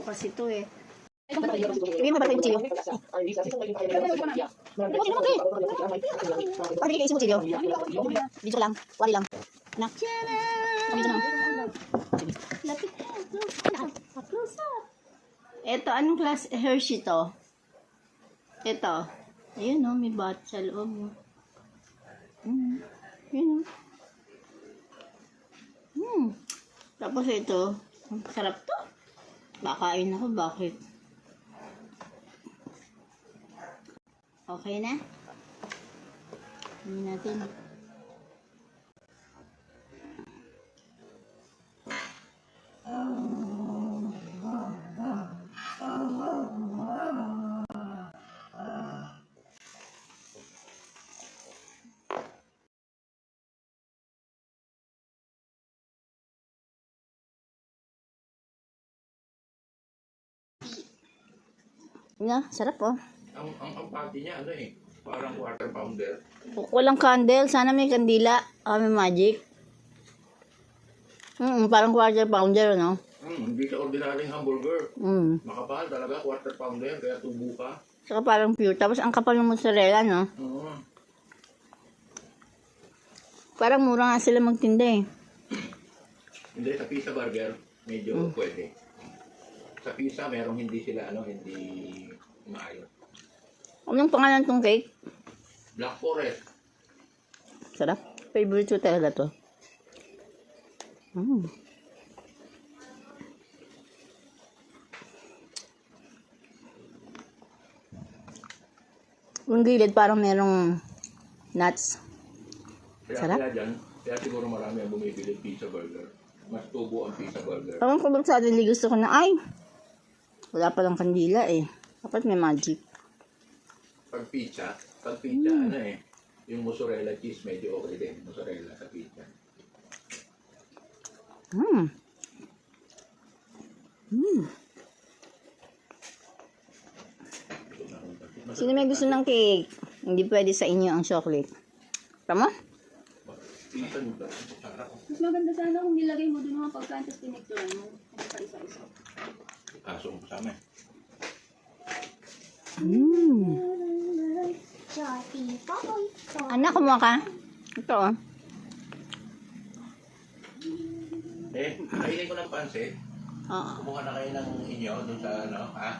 kasi to eh. Ibigay mo ba yung kutsilyo? Pwede kayo yung kutsilyo? Dito lang. Wali lang. Anak. Kami dito lang. Ito, anong class Hershey to? Ito. Ayun o, may bat sa loob. Ayun o. Tapos ito, sarap to. Bakain ako, bakit? Okay na? Hindi natin. Yeah, sarap oh. Ang party niya, ano eh, parang quarter pounder. Walang candle. Sana may kandila. May magic. Parang quarter pounder, no? Hindi siya ordinaryong hamburger. Makapal talaga, quarter pounder, kaya tubo ka. Saka parang pure. Tapos ang kapal ng mozzarella, no? Oo. Parang mura nga sila magtinda eh. Hindi, sa pizza burger, medyo pwede. Sa pizza, merong hindi sila, hindi maayos. Anong pangalan tong cake? Black Forest. Sarap. Favorite ko talaga to. Yung gilid parang merong nuts. Sarap. Kaya siguro marami ang bumibili pizza burger. Mas tubo ang pizza burger. Parang kung sa atin, gusto ko na, wala palang kandila eh. Dapat may magic. Pag pizza, yung mozzarella cheese medyo okay din. Mozzarella sa pizza. Sino may gusto ng cake? Hindi pwede sa inyo ang chocolate. Tama? Pizza nito. Mas maganda sana kung nilagay mo doon mga pagkain tapos tinigturan mo. Hindi pa isa-isa. Kaso ang kasama eh. Anak, kumuha ka? Ito oh. Kainin ko ng pansit. Oo. Kumuha na kayo ng inyo dun sa ha?